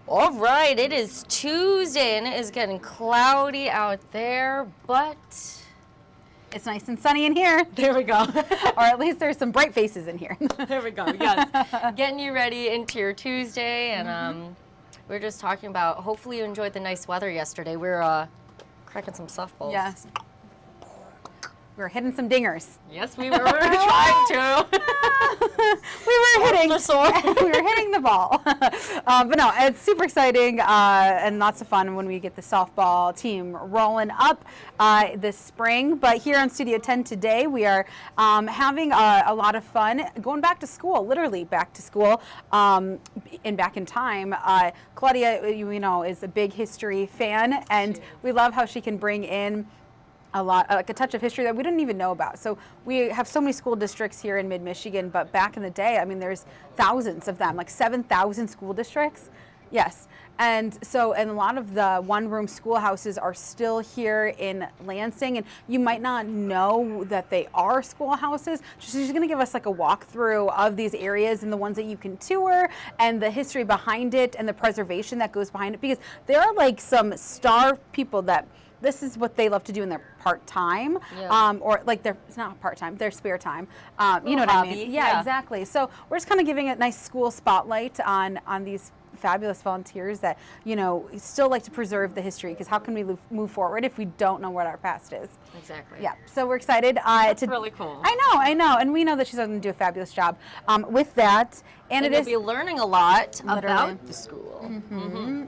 All right, it is Tuesday and it is getting cloudy out there, but it's nice and sunny in here. There we go. Or at least there's some bright faces in here. There we go, yes. Getting you ready into your Tuesday, and we were just talking about, hopefully you enjoyed the nice weather yesterday. We were cracking some softballs. Yes. We were hitting some dingers. Yes, we were trying to. We were hitting the ball. But no, it's super exciting and lots of fun when we get the softball team rolling up this spring. But here on Studio 10 today, we are having a lot of fun going back to school, literally back to school and back in time. Claudia, you know, is a big history fan, and we love how she can bring in a lot, like a touch of history that we didn't even know about. So we have so many school districts here in mid-Michigan, but back in the day, I mean, there's thousands of them, like 7,000 school districts. Yes. And so, and a lot of the one-room schoolhouses are still here in Lansing, and you might not know that they are schoolhouses. She's going to give us like a walkthrough of these areas and the ones that you can tour and the history behind it and the preservation that goes behind it, because there are like some star people that this is what they love to do in their part-time, or like it's not part-time, their spare time. You know what I mean? Yeah, exactly. So we're just kind of giving a nice school spotlight on these fabulous volunteers that, you know, still like to preserve the history, because how can we move forward if we don't know what our past is? Exactly. Yeah, so we're excited. That's really cool. I know, and we know that she's going to do a fabulous job with that. And you'll be learning a lot about the school.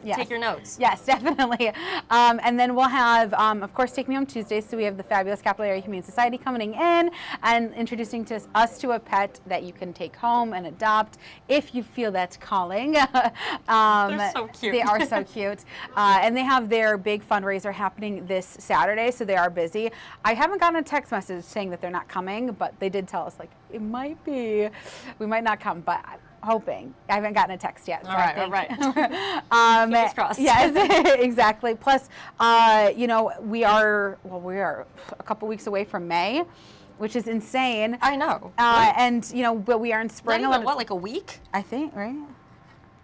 Yes. Take your notes. Yes, definitely. And then we'll have, of course, Take Me Home Tuesday. So we have the fabulous Capital Area Humane Society coming in and introducing us to a pet that you can take home and adopt if you feel that's calling. They're so cute. They are so cute. And they have their big fundraiser happening this Saturday, so they are busy. I haven't gotten a text message saying that they're not coming, but they did tell us, like, it might be, we might not come, but hoping. I haven't gotten a text yet. So all right. Fingers crossed. Yes, exactly. Plus, you know, we are a couple weeks away from May, which is insane. I know. And, you know, but we are in spring. Not even, what, like a week? I think, right?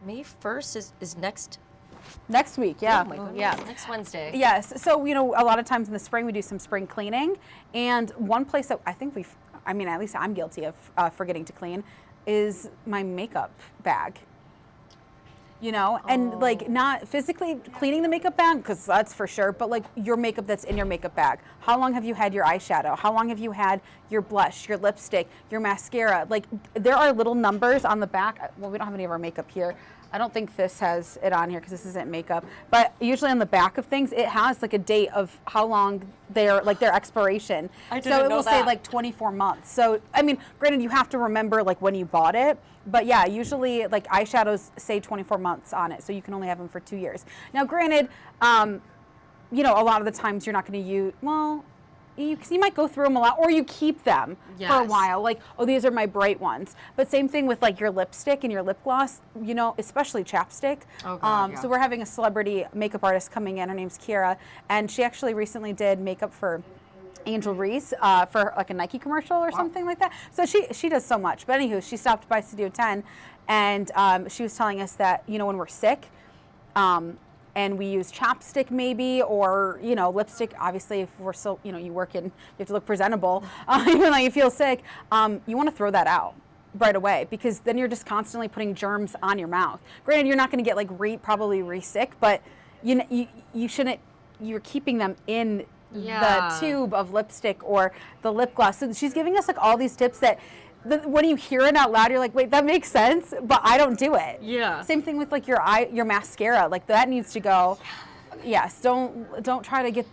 May 1st is next week, yeah. Oh my goodness. Yeah. Next Wednesday. Yes. So, you know, a lot of times in the spring we do some spring cleaning. And one place that I think at least I'm guilty of forgetting to clean is my makeup bag. You know, and like not physically cleaning the makeup bag, because that's for sure, but like your makeup that's in your makeup bag. How long have you had your eyeshadow? How long have you had your blush, your lipstick, your mascara? Like there are little numbers on the back. Well, we don't have any of our makeup here. I don't think this has it on here because this isn't makeup, but usually on the back of things, it has like a date of how long their expiration. So it will say like 24 months. So, I mean, granted, you have to remember like when you bought it, but yeah, usually like eyeshadows say 24 months on it. So you can only have them for 2 years. Now, granted, you know, a lot of the times you're not going to use, well, you might go through them a lot, or you keep them for a while. Like, oh, these are my bright ones. But same thing with like your lipstick and your lip gloss, you know, especially chapstick. Oh, God, So we're having a celebrity makeup artist coming in. Her name's Kira, and she actually recently did makeup for Angel Reese for like a Nike commercial or something like that. So she does so much. But anywho, she stopped by Studio 10, and she was telling us that, you know, when we're sick, and we use chapstick maybe, or, you know, lipstick, obviously if we're still, you know, you work in, you have to look presentable, even though you feel sick, you want to throw that out right away, because then you're just constantly putting germs on your mouth. Granted, you're not going to get like probably re-sick, but you shouldn't, you're keeping them in the tube of lipstick or the lip gloss. So she's giving us like all these tips that when you hear it out loud, you're like, wait, that makes sense, but I don't do it. Yeah. Same thing with like your mascara, like that needs to go. Yes, don't try to get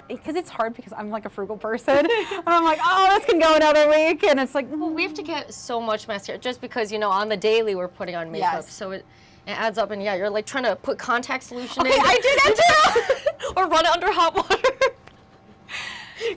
because it's hard, because I'm like a frugal person. And I'm like, oh, this can go another week, and it's like, well, we have to get so much mascara just because, you know, on the daily we're putting on makeup, so it adds up, and yeah, you're like trying to put contact solution in. I did that too. Or run it under hot water.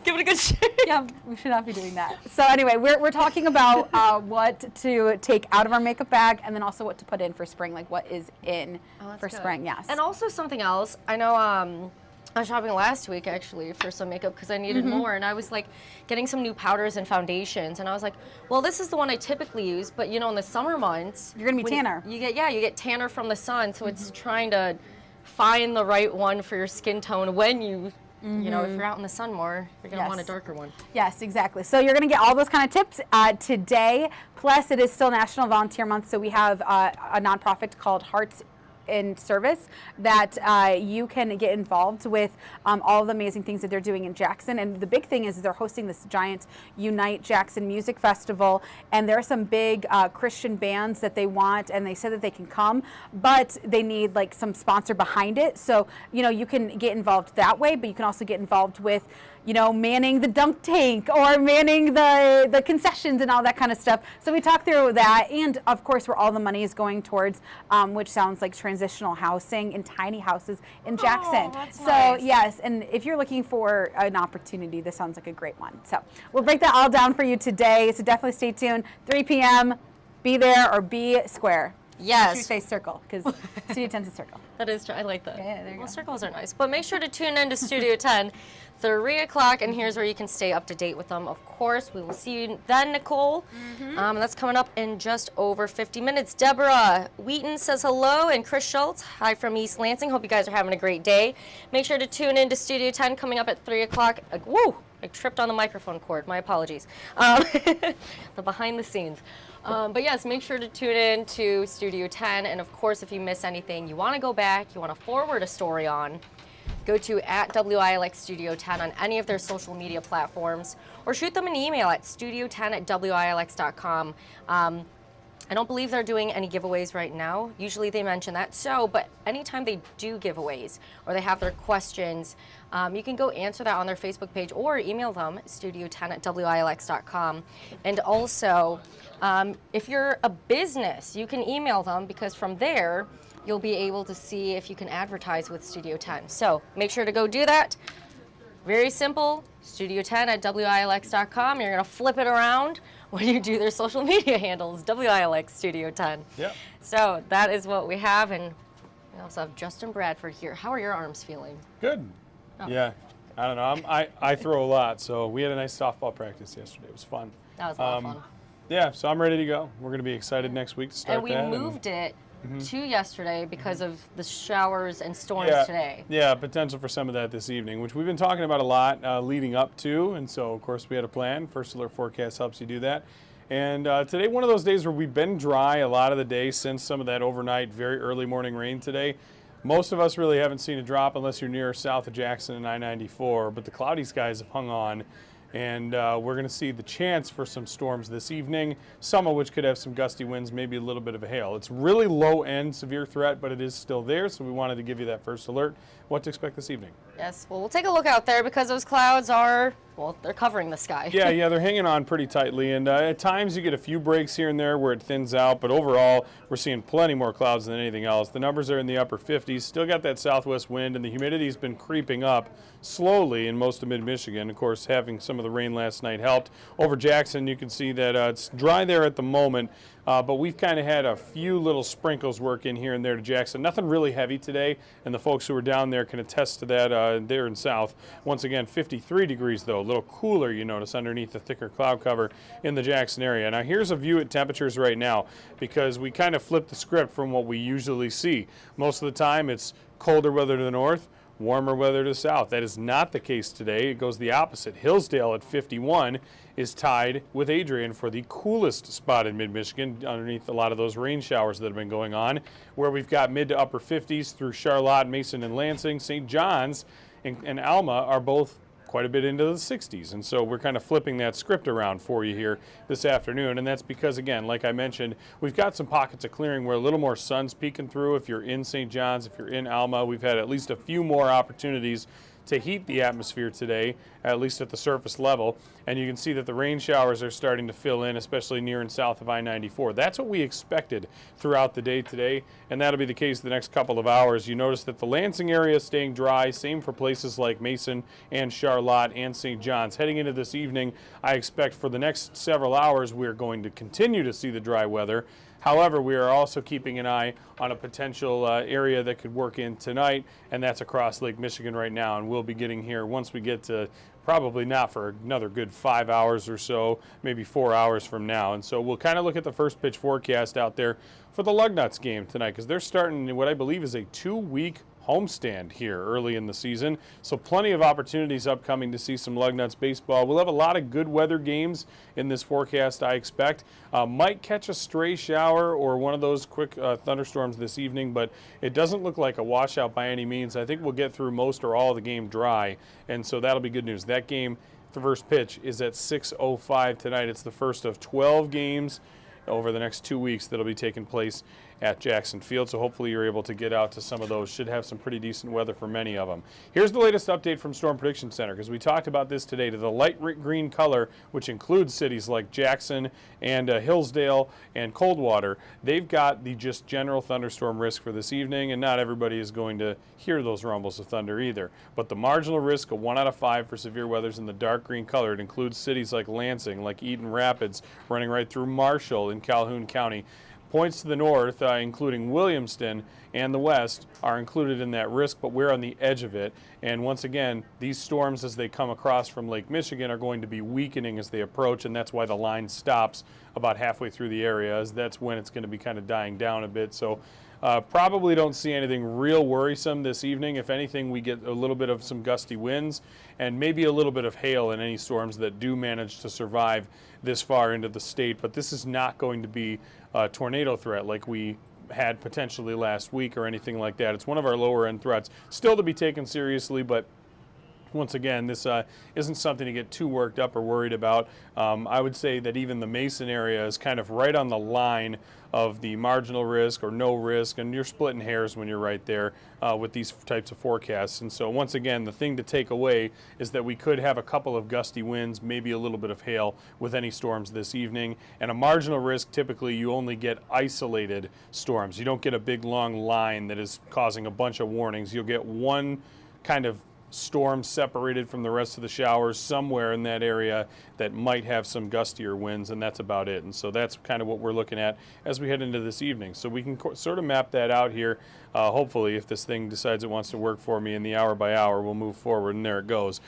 Give it a good shake. Yeah, we should not be doing that. So anyway, we're talking about what to take out of our makeup bag, and then also what to put in for spring, like what is in for spring. Yes. And also something else. I know I was shopping last week actually for some makeup because I needed more, and I was like getting some new powders and foundations, and I was like, well, this is the one I typically use, but you know, in the summer months, you're gonna be tanner. You get tanner from the sun, so it's trying to find the right one for your skin tone when you. You know, if you're out in the sun more, you're going to want a darker one. Yes, exactly. So you're going to get all those kind of tips today. Plus, it is still National Volunteer Month, so we have a nonprofit called Hearts in Service that you can get involved with all of the amazing things that they're doing in Jackson. And the big thing is they're hosting this giant Unite Jackson Music Festival, and there are some big Christian bands that they want, and they said that they can come, but they need like some sponsor behind it. So, you know, you can get involved that way, but you can also get involved with, you know, manning the dunk tank or manning the concessions and all that kind of stuff. So we talked through that, and of course where all the money is going towards, which sounds like transitional housing in tiny houses in Jackson. That's so nice. yes, and if you're looking for an opportunity, this sounds like a great one. So we'll break that all down for you today. So definitely stay tuned. 3 p.m. Be there or be square. Yes. You say circle because Studio 10's a circle. That is true. I like that. Yeah, there you well, go. circles are nice. But make sure to tune in to Studio 10, 3 o'clock, and here's where you can stay up to date with them. Of course, we will see you then, Nicole. That's coming up in just over 50 minutes. Deborah Wheaton says hello, and Chris Schultz, hi from East Lansing. Hope you guys are having a great day. Make sure to tune in to Studio 10 coming up at 3 o'clock. Woo! I tripped on the microphone cord. My apologies. The behind the scenes. But yes, make sure to tune in to Studio 10. And of course, if you miss anything, you want to go back, you want to forward a story on, go to @WILX Studio 10 on any of their social media platforms, or shoot them an email at studio10@WILX.com. I don't believe they're doing any giveaways right now. Usually they mention that. So, but anytime they do giveaways or they have their questions, you can go answer that on their Facebook page or email them studio10@WILX.com. And also, if you're a business, you can email them because from there, you'll be able to see if you can advertise with Studio 10. So make sure to go do that. Very simple, studio10@WILX.com. You're going to flip it around when you do their social media handles, WILX Studio 10. Yep. So that is what we have, and we also have Justin Bradford here. How are your arms feeling? Good. Yeah. I don't know. I throw a lot, so we had a nice softball practice yesterday. It was fun. That was a lot of fun. Yeah, so I'm ready to go. We're going to be excited next week to start And we that. moved it to yesterday because of the showers and storms today. Yeah, potential for some of that this evening, which we've been talking about a lot leading up to. And so, of course, we had a plan. First Alert Forecast helps you do that. And today, one of those days where we've been dry a lot of the day since some of that overnight, very early morning rain today. Most of us really haven't seen a drop unless you're near or south of Jackson and I-94, but the cloudy skies have hung on. And we're going to see the chance for some storms this evening, some of which could have some gusty winds, maybe a little bit of a hail. It's really low-end severe threat, but it is still there, so we wanted to give you that first alert. What to expect this evening? Yes, well, we'll take a look out there because those clouds are, well, they're covering the sky. Yeah, they're hanging on pretty tightly, and at times you get a few breaks here and there where it thins out, but overall we're seeing plenty more clouds than anything else. The numbers are in the upper 50s, still got that southwest wind, and the humidity's been creeping up slowly in most of mid-Michigan. Of course, having some of the rain last night helped. Over Jackson, you can see that it's dry there at the moment, but we've kind of had a few little sprinkles work in here and there to Jackson. Nothing really heavy today, and the folks who are down there can attest to that there in south. Once again, 53 degrees though, a little cooler you notice underneath the thicker cloud cover in the Jackson area. Now here's a view at temperatures right now because we kind of flipped the script from what we usually see. Most of the time it's colder weather to the north, warmer weather to the south. That is not the case today. It goes the opposite. Hillsdale at 51 is tied with Adrian for the coolest spot in mid-Michigan underneath a lot of those rain showers that have been going on, where we've got mid to upper 50s through Charlotte, Mason, and Lansing. St. John's and Alma are both quite a bit into the 60s, and so we're kind of flipping that script around for you here this afternoon, and that's because, again, like I mentioned, we've got some pockets of clearing where a little more sun's peeking through. If you're in St. John's, if you're in Alma, we've had at least a few more opportunities to heat the atmosphere today, at least at the surface level, and you can see that the rain showers are starting to fill in, especially near and south of I-94. That's what we expected throughout the day today, and that'll be the case the next couple of hours. You notice that the Lansing area is staying dry, same for places like Mason and Charlotte and St. John's. Heading into this evening, I expect for the next several hours we're going to continue to see the dry weather. However, we are also keeping an eye on a potential area that could work in tonight, and that's across Lake Michigan right now. And we'll be getting here once we get to probably not for another good 5 hours or so, maybe 4 hours from now. And so we'll kind of look at the first pitch forecast out there for the Lugnuts game tonight, because they're starting what I believe is a 2-week homestand here early in the season. So plenty of opportunities upcoming to see some Lugnuts baseball. We'll have a lot of good weather games in this forecast, I expect. Might catch a stray shower or one of those quick thunderstorms this evening, but it doesn't look like a washout by any means. I think we'll get through most or all of the game dry, and so that'll be good news. That game, the first pitch, is at 6:05 tonight. It's the first of 12 games over the next 2 weeks that'll be taking place at Jackson Field, so hopefully you're able to get out to some of those. Should have some pretty decent weather for many of them. Here's the latest update from Storm Prediction Center, because we talked about this today. To the light green color, which includes cities like Jackson and Hillsdale and Coldwater, they've got the just general thunderstorm risk for this evening, and not everybody is going to hear those rumbles of thunder either. But the marginal risk of 1 out of 5 for severe weather is in the dark green color. It includes cities like Lansing, like Eden Rapids, running right through Marshall in Calhoun County. Points to the north, including Williamston, and the west are included in that risk, but we're on the edge of it. And once again, these storms as they come across from Lake Michigan are going to be weakening as they approach, and that's why the line stops about halfway through the area, as that's when it's going to be kind of dying down a bit. So probably don't see anything real worrisome this evening. If anything, we get a little bit of some gusty winds and maybe a little bit of hail in any storms that do manage to survive this far into the state. But this is not going to be a tornado threat like we had potentially last week or anything like that. It's one of our lower end threats, still to be taken seriously, but once again, this isn't something to get too worked up or worried about. I would say that even the Mason area is kind of right on the line of the marginal risk or no risk, and you're splitting hairs when you're right there with these types of forecasts. And so once again, the thing to take away is that we could have a couple of gusty winds, maybe a little bit of hail with any storms this evening. And a marginal risk, typically you only get isolated storms. You don't get a big long line that is causing a bunch of warnings. You'll get one kind of storm separated from the rest of the showers somewhere in that area that might have some gustier winds, and that's about it. And so that's kind of what we're looking at as we head into this evening. So we can sort of map that out here. Hopefully, if this thing decides it wants to work for me in the hour by hour, we'll move forward, and there it goes.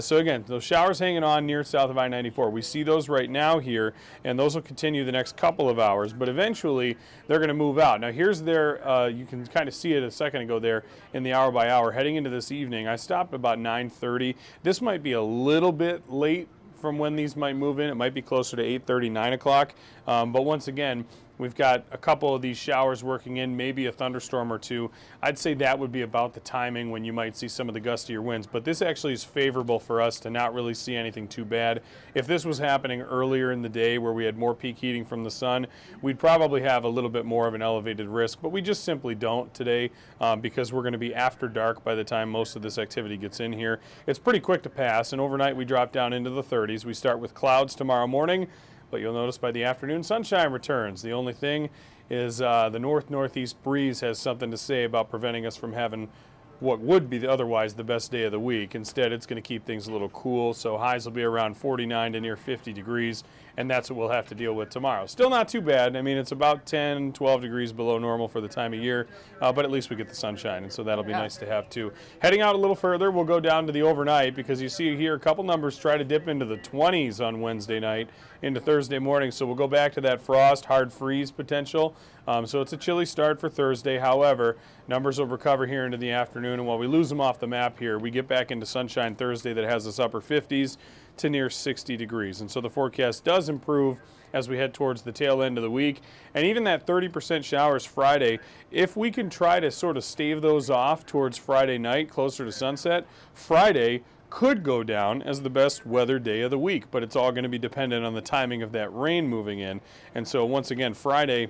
So again, those showers hanging on near south of I-94. We see those right now here, and those will continue the next couple of hours, but eventually they're going to move out. Now here's their, you can kind of see it a second ago there in the hour by hour. Heading into this evening, I stopped about 9:30. This might be a little bit late from when these might move in. It might be closer to 8:30, 9 o'clock. But once again, we've got a couple of these showers working in, maybe a thunderstorm or two. I'd say that would be about the timing when you might see some of the gustier winds. But this actually is favorable for us to not really see anything too bad. If this was happening earlier in the day where we had more peak heating from the sun, we'd probably have a little bit more of an elevated risk. But we just simply don't today because we're going to be after dark by the time most of this activity gets in here. It's pretty quick to pass, and overnight we drop down into the 30s. We start with clouds tomorrow morning, but you'll notice by the afternoon sunshine returns. The only thing is the north-northeast breeze has something to say about preventing us from having what would be otherwise the best day of the week. Instead, it's going to keep things a little cool, so highs will be around 49 to near 50 degrees, and that's what we'll have to deal with tomorrow. Still not too bad. I mean, it's about 10, 12 degrees below normal for the time of year, but at least we get the sunshine, and so that'll be nice to have too. Heading out a little further, we'll go down to the overnight, because you see here a couple numbers try to dip into the 20s on Wednesday night into Thursday morning, so we'll go back to that frost, hard freeze potential. So it's a chilly start for Thursday. However, numbers will recover here into the afternoon, and while we lose them off the map here, we get back into sunshine Thursday that has us upper 50s to near 60 degrees. And so the forecast does improve as we head towards the tail end of the week. And even that 30% showers Friday, if we can try to sort of stave those off towards Friday night, closer to sunset, Friday could go down as the best weather day of the week, but it's all going to be dependent on the timing of that rain moving in. And so once again, Friday,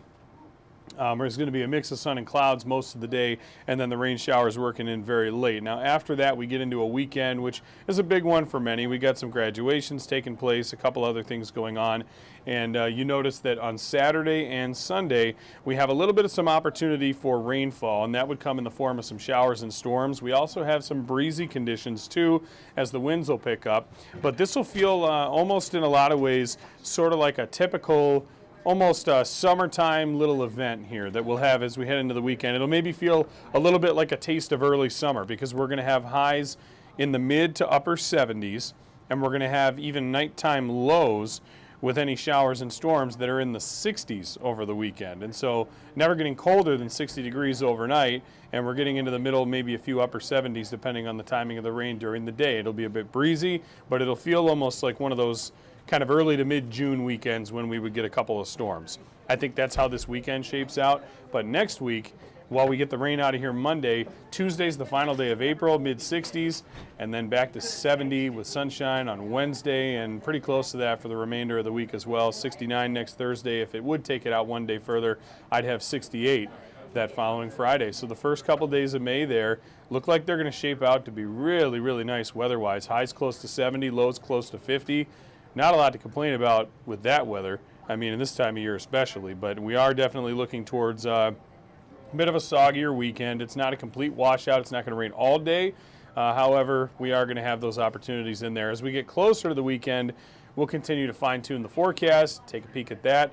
there's going to be a mix of sun and clouds most of the day, and then the rain showers working in very late. Now after that, we get into a weekend, which is a big one for many. We got some graduations taking place, a couple other things going on, and you notice that on Saturday and Sunday, we have a little bit of some opportunity for rainfall, and that would come in the form of some showers and storms. We also have some breezy conditions too, as the winds will pick up, but this will feel almost in a lot of ways sort of like a typical almost a summertime little event here that we'll have as we head into the weekend. It'll maybe feel a little bit like a taste of early summer because we're going to have highs in the mid to upper 70s, and we're going to have even nighttime lows with any showers and storms that are in the 60s over the weekend. And so never getting colder than 60 degrees overnight, and we're getting into the middle, maybe a few upper 70s depending on the timing of the rain during the day. It'll be a bit breezy, but it'll feel almost like one of those kind of early to mid-June weekends when we would get a couple of storms. I think that's how this weekend shapes out. But next week, while we get the rain out of here Monday, Tuesday's the final day of April, mid-60s, and then back to 70 with sunshine on Wednesday and pretty close to that for the remainder of the week as well. 69 next Thursday. If it would take it out one day further, I'd have 68 that following Friday. So the first couple days of May there look like they're going to shape out to be really, really nice weather-wise. Highs close to 70, lows close to 50. Not a lot to complain about with that weather. I mean, in this time of year especially, but we are definitely looking towards a bit of a soggier weekend. It's not a complete washout. It's not going to rain all day. However, we are going to have those opportunities in there. As we get closer to the weekend, we'll continue to fine-tune the forecast, take a peek at that.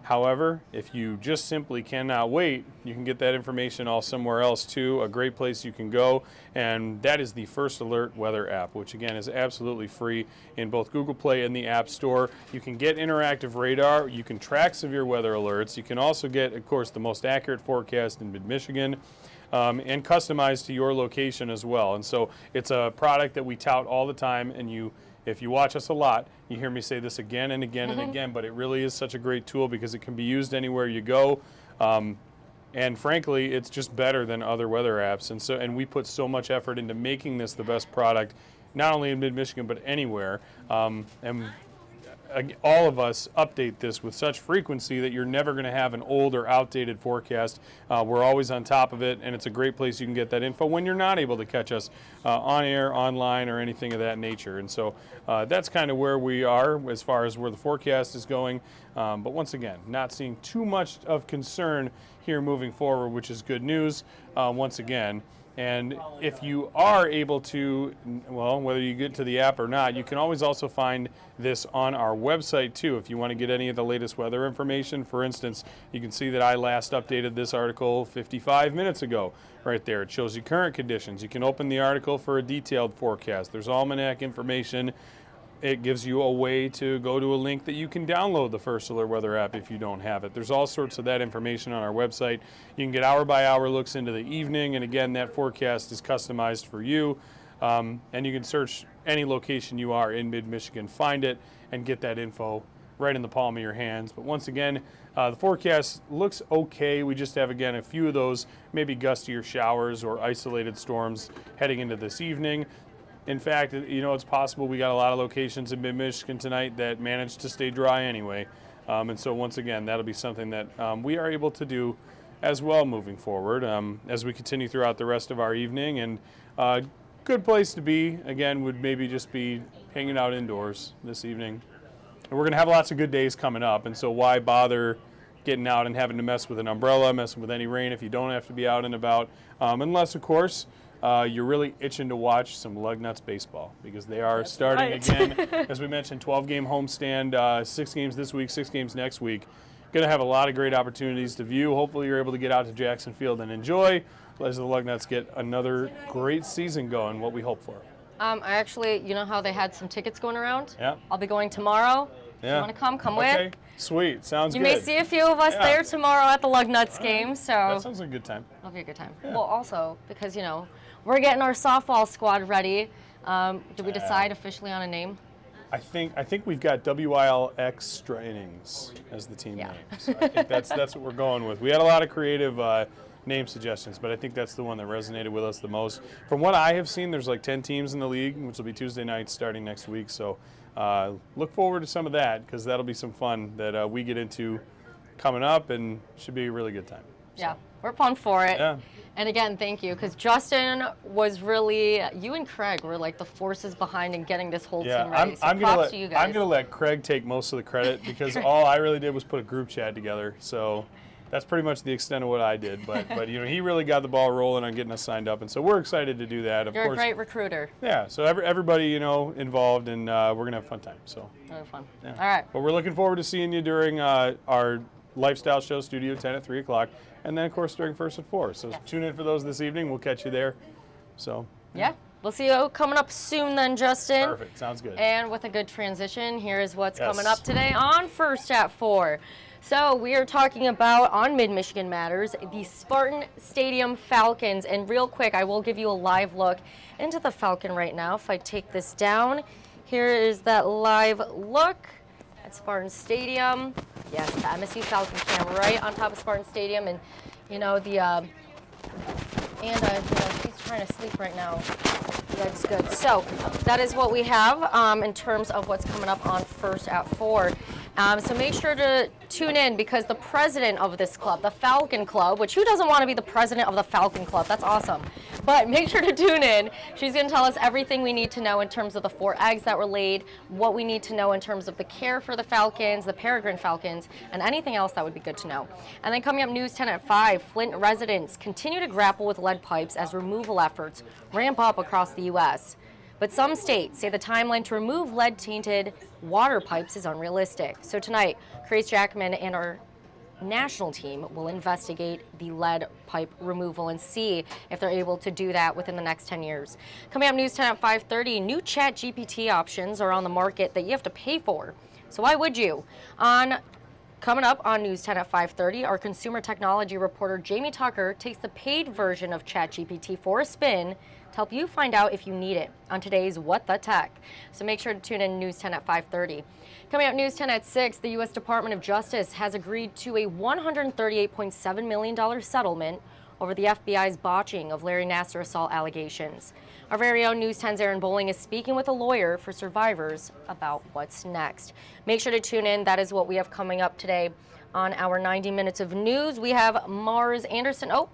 However, if you just simply cannot wait, you can get that information all somewhere else too. A great place you can go, and that is the First Alert Weather app, which again is absolutely free in both Google Play and the App Store. You can get interactive radar. You can track severe weather alerts. You can also get, of course, the most accurate forecast in mid-Michigan. And customized to your location as well. And so it's a product that we tout all the time, and if you watch us a lot, you hear me say this again and again and again, but it really is such a great tool because it can be used anywhere you go. And frankly, it's just better than other weather apps. And we put so much effort into making this the best product, not only in mid-Michigan, but anywhere. All of us update this with such frequency that you're never going to have an old or outdated forecast. We're always on top of it, and it's a great place you can get that info when you're not able to catch us on air, online, or anything of that nature. And so that's kind of where we are as far as where the forecast is going. But once again, not seeing too much of concern here moving forward, which is good news once again. And if you are able to, well, whether you get to the app or not, you can always also find this on our website too. If you want to get any of the latest weather information, for instance, you can see that I last updated this article 55 minutes ago right there. It shows you current conditions. You can open the article for a detailed forecast. There's almanac information. It gives you a way to go to a link that you can download the First Alert Weather app if you don't have it. There's all sorts of that information on our website. You can get hour-by-hour looks into the evening, and again, that forecast is customized for you. And you can search any location you are in mid-Michigan, find it, and get that info right in the palm of your hands. But once again, the forecast looks okay. We just have, again, a few of those maybe gustier showers or isolated storms heading into this evening. In fact, it's possible we got a lot of locations in mid-Michigan tonight that managed to stay dry anyway. And so once again, that'll be something that we are able to do as well moving forward as we continue throughout the rest of our evening. And good place to be, again, would maybe just be hanging out indoors this evening. And we're going to have lots of good days coming up, and so why bother getting out and having to mess with an umbrella, messing with any rain if you don't have to be out and about, unless, of course, you're really itching to watch some Lugnuts baseball because they are starting again. As we mentioned, 12-game homestand, 6 games this week, 6 games next week. Going to have a lot of great opportunities to view. Hopefully you're able to get out to Jackson Field and enjoy as the Lugnuts get another great season going, what we hope for. I actually, you know how they had some tickets going around? Yeah. I'll be going tomorrow. If you want to come okay. with. Sweet. Sounds good. good. You may see a few of us there tomorrow at the Lugnuts game. So that sounds like a good time. It'll be a good time. Yeah. Well, also, because, we're getting our softball squad ready. Did we decide officially on a name? I think we've got WIL Extra Innings as the team name. So I think that's what we're going with. We had a lot of creative name suggestions, but I think that's the one that resonated with us the most. From what I have seen, there's like 10 teams in the league, which will be Tuesday nights starting next week. So look forward to some of that because that'll be some fun that we get into coming up and should be a really good time. So. Yeah, we're pumped for it. Yeah. And again, thank you, because Justin was really, you and Craig were like the forces behind in getting this whole team ready. So props to you guys. I'm going to let Craig take most of the credit because all I really did was put a group chat together. So That's pretty much the extent of what I did, but you know, he really got the ball rolling on getting us signed up, and so we're excited to do that. Of You're course, a great recruiter. yeah. So everybody, you know, involved, and we're gonna have a fun time. So Really fun. yeah. All right. But we're looking forward to seeing you during our lifestyle show, Studio 10 at 3 o'clock, and then of course during First at 4. So tune in for those this evening. We'll catch you there. So Yeah. We'll see you coming up soon then, Justin. perfect. Sounds good. And with a good transition, here is what's Yes. coming up today on First at 4. So we are talking about, on Mid-Michigan Matters, the Spartan Stadium Falcons. And real quick, I will give you a live look into the Falcon right now. If I take this down, here is that live look at Spartan Stadium. Yes, the MSU Falcon cam right on top of Spartan Stadium. And, you know, you know, she's trying to sleep right now. That's good. So that is what we have in terms of what's coming up on First at 4. So make sure to tune in, because the president of this club, the Falcon Club, which who doesn't want to be the president of the Falcon Club? That's awesome. But make sure to tune in. She's going to tell us everything we need to know in terms of the 4 eggs that were laid, what we need to know in terms of the care for the Falcons, the peregrine falcons, and anything else that would be good to know. And then coming up, News 10 at 5, Flint residents continue to grapple with lead pipes as removal efforts ramp up across the U.S. But some states say the timeline to remove lead-tainted water pipes is unrealistic. So tonight, Grace Jackman and our national team will investigate the lead pipe removal and see if they're able to do that within the next 10 years. Coming up, News 10 at 5:30, new Chat GPT options are on the market that you have to pay for. So why would you? Coming up on News 10 at 5:30, our consumer technology reporter Jamie Tucker takes the paid version of ChatGPT for a spin to help you find out if you need it on today's What the Tech. So make sure to tune in News 10 at 5:30. Coming up, News 10 at 6, the U.S. Department of Justice has agreed to a $138.7 million settlement over the FBI's botching of Larry Nassar assault allegations. Our very own News 10's Aaron Bowling is speaking with a lawyer for survivors about what's next. Make sure to tune in. That is what we have coming up today on our 90 minutes of news. We have Mars Anderson. Oh,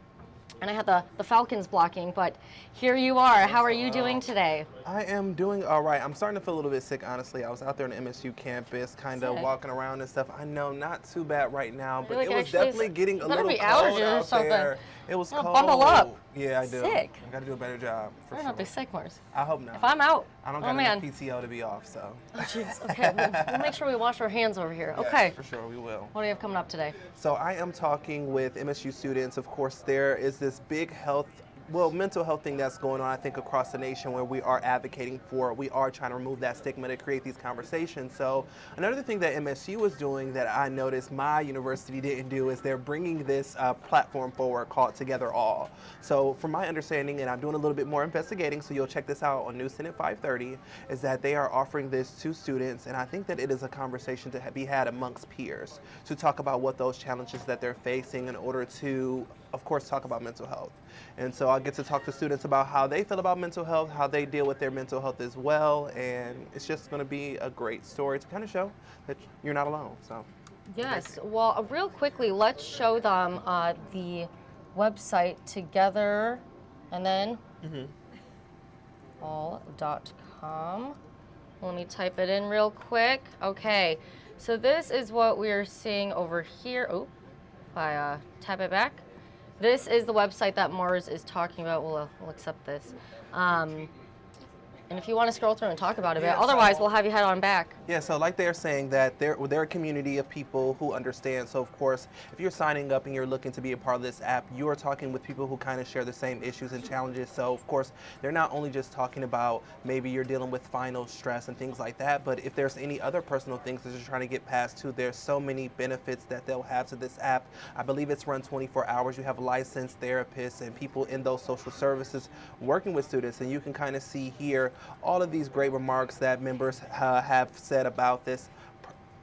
and I had the Falcons blocking, but here you are. How are you doing today? I am doing all right. I'm starting to feel a little bit sick, honestly. I was out there on the MSU campus, kind of walking around and stuff. I know, not too bad right now, but it was definitely getting a little cold out there. It was cold. Bundle up. Yeah, I do. Sick. I got to do a better job. For We're sure. not be sick, Mars. I hope not. If I'm out, I don't oh got man. enough PTO to be off, so. Oh jeez. Okay, we'll make sure we wash our hands over here. Yes, Okay. for sure, we will. What do you have coming up today? So I am talking with MSU students. Of course, there is this big mental health thing that's going on, I think, across the nation, where we are advocating for, we are trying to remove that stigma to create these conversations. So another thing that MSU is doing that I noticed my university didn't do is they're bringing this platform forward called Together All. So from my understanding, and I'm doing a little bit more investigating, so you'll check this out on News 10 at 5:30, is that they are offering this to students, and I think that it is a conversation to be had amongst peers to talk about what those challenges that they're facing in order to, of course, talk about mental health. And so I get to talk to students about how they feel about mental health, how they deal with their mental health as well, and it's just going to be a great story to kind of show that you're not alone. So. Yes. Well, real quickly, let's show them the website together, and then all.com. Let me type it in real quick. Okay. So this is what we're seeing over here. Oh, if I tap it back. This is the website that Mars is talking about. We'll accept this. And if you want to scroll through and talk about it, Yeah, otherwise we'll have you head on back. Yeah, so like they're saying that they're a community of people who understand. So of course, if you're signing up and you're looking to be a part of this app, you are talking with people who kind of share the same issues and challenges. So of course, they're not only just talking about maybe you're dealing with final stress and things like that, but if there's any other personal things that you're trying to get past too, there's so many benefits that they'll have to this app. I believe it's run 24 hours. You have licensed therapists and people in those social services working with students, and you can kind of see here all of these great remarks that members have said about this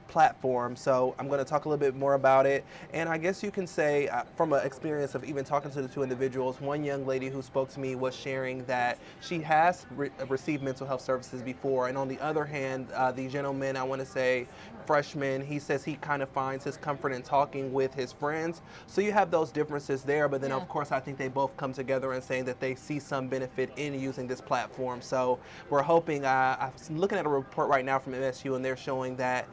platform. So I'm going to talk a little bit more about it. And I guess you can say from an experience of even talking to the two individuals, one young lady who spoke to me was sharing that she has received mental health services before. And on the other hand, the gentleman, I want to say freshman, he says he kind of finds his comfort in talking with his friends. So you have those differences there. But then, of course, I think they both come together and saying that they see some benefit in using this platform. So we're hoping, I'm looking at a report right now from MSU, and they're showing that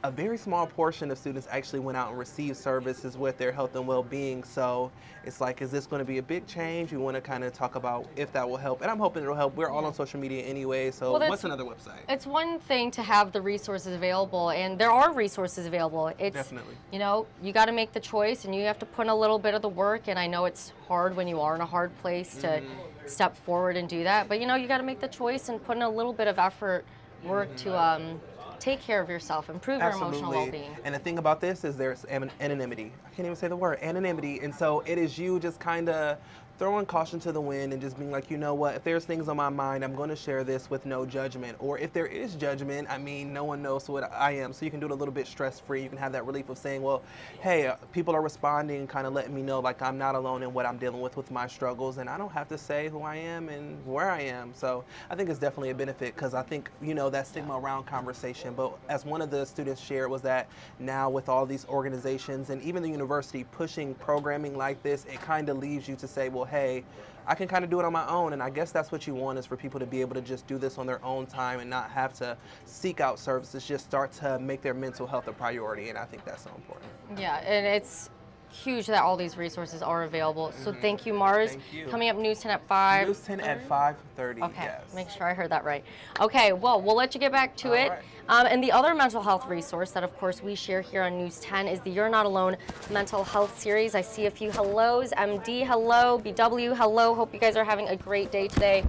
a very small portion of students actually went out and received services with their health and well-being. So it's like, is this going to be a big change? We want to kind of talk about if that will help. And I'm hoping it'll help. We're all on social media anyway, so what's another website? It's one thing to have the resources available, and there are resources available. It's, definitely. You know, you got to make the choice, and you have to put in a little bit of the work, and I know it's hard when you are in a hard place to step forward and do that, but you know, you got to make the choice and put in a little bit of effort, work to take care of yourself, improve your emotional well-being. And the thing about this is there's anonymity. I can't even say the word, anonymity. And so it is you just kind of throwing caution to the wind and just being like, you know what, if there's things on my mind, I'm going to share this with no judgment. Or if there is judgment, I mean, no one knows what I am. So you can do it a little bit stress-free. You can have that relief of saying, well, hey, people are responding, kind of letting me know like I'm not alone in what I'm dealing with my struggles. And I don't have to say who I am and where I am. So I think it's definitely a benefit because I think, you know, that stigma around conversation. But as one of the students shared was that now with all these organizations and even the university pushing programming like this, it kind of leaves you to say, well, hey, I can kind of do it on my own, and I guess that's what you want is for people to be able to just do this on their own time and not have to seek out services, just start to make their mental health a priority, and I think that's so important. Yeah, and it's huge that all these resources are available. So thank you, Mars. Thank you. Coming up, News 10 at 5. News 10 at 5:30, Okay, yes. make sure I heard that right. Okay, well, we'll let you get back to it. right. And the other mental health resource that, of course, we share here on News 10 is the You're Not Alone mental health series. I see a few hellos. MD, hello. BW, hello. Hope you guys are having a great day today.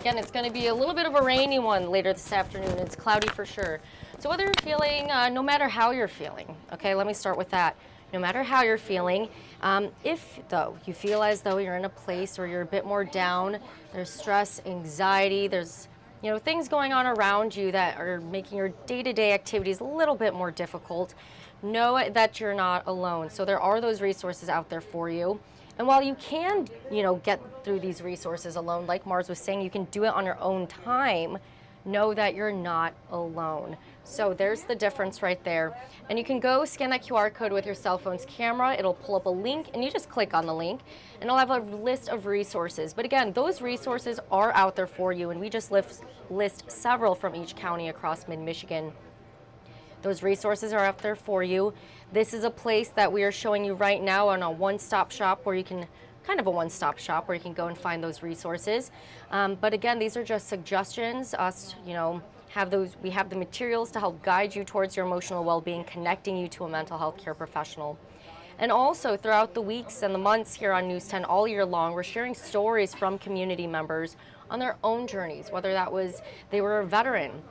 Again, it's going to be a little bit of a rainy one later this afternoon. It's cloudy for sure. So whether you're feeling, no matter how you're feeling, okay, let me start with that. No matter how you're feeling, if, though, you feel as though you're in a place where you're a bit more down, there's stress, anxiety, there's, you know, things going on around you that are making your day-to-day activities a little bit more difficult, know that you're not alone. So there are those resources out there for you. And while you can, you know, get through these resources alone, like Mars was saying, you can do it on your own time, know that you're not alone. So there's the difference right there. And you can go scan that QR code with your cell phone's camera. It'll pull up a link, and you just click on the link, and it'll have a list of resources. But again, those resources are out there for you, and we just list several from each county across mid-Michigan. Those resources are out there for you. This is a place that we are showing you right now on a one-stop shop where you can kind of a one-stop shop where you can go and find those resources. But again, these are just suggestions. We have the materials to help guide you towards your emotional well-being, connecting you to a mental health care professional. And also throughout the weeks and the months here on News 10 all year long, we're sharing stories from community members on their own journeys, whether that was they were a veteran,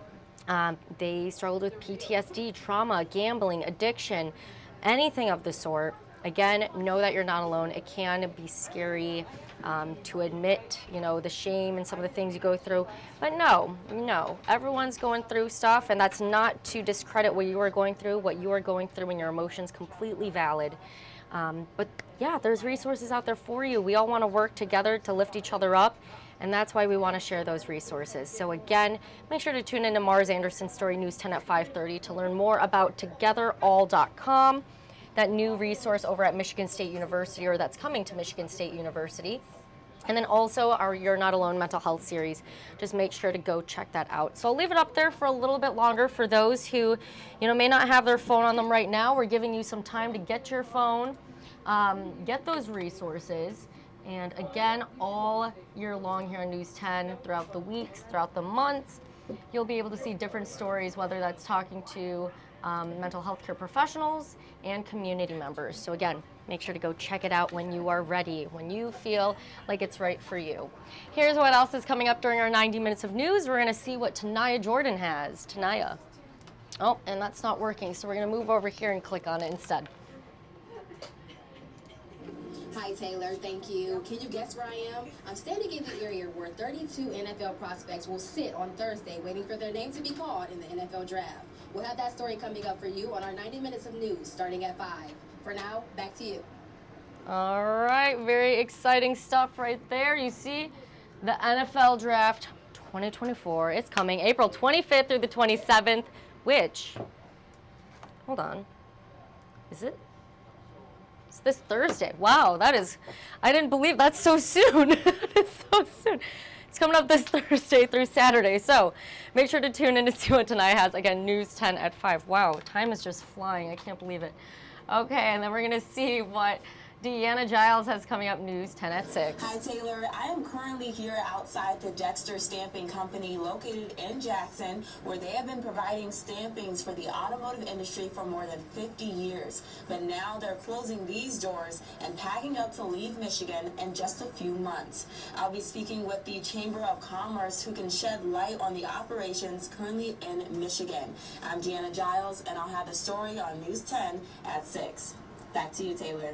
they struggled with PTSD, trauma, gambling, addiction, anything of the sort. Again, know that you're not alone. It can be scary to admit, you know, the shame and some of the things you go through. But no, everyone's going through stuff, and that's not to discredit what you are going through. What you are going through and your emotions, completely valid. But yeah, there's resources out there for you. We all want to work together to lift each other up, and that's why we want to share those resources. So again, make sure to tune into Mars Anderson's story, News 10 at 5:30, to learn more about togetherall.com. That new resource over at Michigan State University, or that's coming to Michigan State University. And then also our You're Not Alone mental health series. Just make sure to go check that out. So I'll leave it up there for a little bit longer for those who, you know, may not have their phone on them right now. We're giving you some time to get your phone, get those resources. And again, all year long here on News 10, throughout the weeks, throughout the months, you'll be able to see different stories, whether that's talking to mental health care professionals and community members. So again, make sure to go check it out when you are ready, when you feel like it's right for you. Here's what else is coming up during our 90 minutes of news. We're gonna see what Tanaya Jordan has. Tanaya. Oh, and that's not working, so we're gonna move over here and click on it instead. Hi, Taylor. Thank you. Can you guess where I am? I'm standing in the area where 32 NFL prospects will sit on Thursday waiting for their name to be called in the NFL draft. We'll have that story coming up for you on our 90 minutes of news starting at 5. For now, back to you. All right, very exciting stuff right there. You see the NFL draft 2024. It's coming April 25th through the 27th, which, hold on, is it? It's this Thursday. Wow, that is, I didn't believe that's so soon. It's so soon. It's coming up this Thursday through Saturday, so make sure to tune in to see what tonight has. Again, News 10 at 5. Wow, time is just flying. I can't believe it. Okay, and then we're going to see what Deanna Giles has coming up, News 10 at 6. Hi, Taylor. I am currently here outside the Dexter Stamping Company located in Jackson, where they have been providing stampings for the automotive industry for more than 50 years. But now they're closing these doors and packing up to leave Michigan in just a few months. I'll be speaking with the Chamber of Commerce, who can shed light on the operations currently in Michigan. I'm Deanna Giles, and I'll have the story on News 10 at 6. Back to you, Taylor.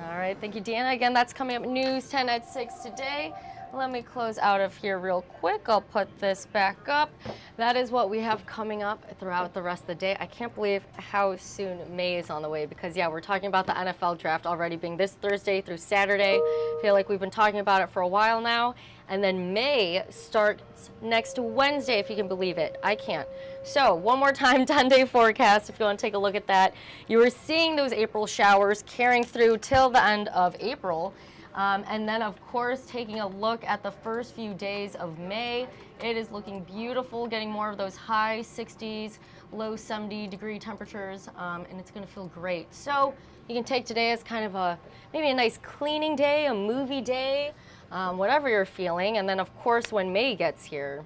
All right, thank you, Deanna. Again, that's coming up News 10 at 6 today. Let me close out of here real quick. I'll put this back up. That is what we have coming up throughout the rest of the day. I can't believe how soon May is on the way because, yeah, we're talking about the NFL draft already being this Thursday through Saturday. I feel like we've been talking about it for a while now. And then May starts next Wednesday, if you can believe it. I can't. So one more time, 10-day forecast, if you want to take a look at that. You were seeing those April showers carrying through till the end of April. And then, of course, taking a look at the first few days of May, it is looking beautiful, getting more of those high 60s, low 70-degree temperatures, and it's going to feel great. So you can take today as kind of maybe a nice cleaning day, a movie day, whatever you're feeling. And then, of course, when May gets here,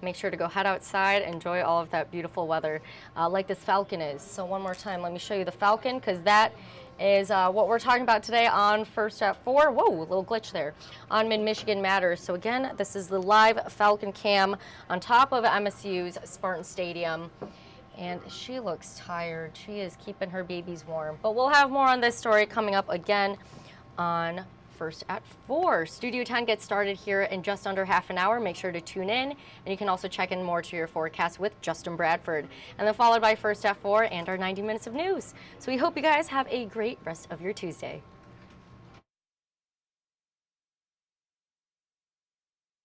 make sure to go head outside, enjoy all of that beautiful weather like this Falcon is. So one more time, let me show you the Falcon, because that is what we're talking about today on First at 4. Whoa, a little glitch there. On Mid-Michigan Matters. So again, this is the live Falcon cam on top of MSU's Spartan Stadium. And she looks tired. She is keeping her babies warm. But we'll have more on this story coming up again on First at 4. Studio 10 gets started here in just under half an hour. Make sure to tune in, and you can also check in more to your forecast with Justin Bradford. And then followed by First at 4 and our 90 minutes of news. So we hope you guys have a great rest of your Tuesday.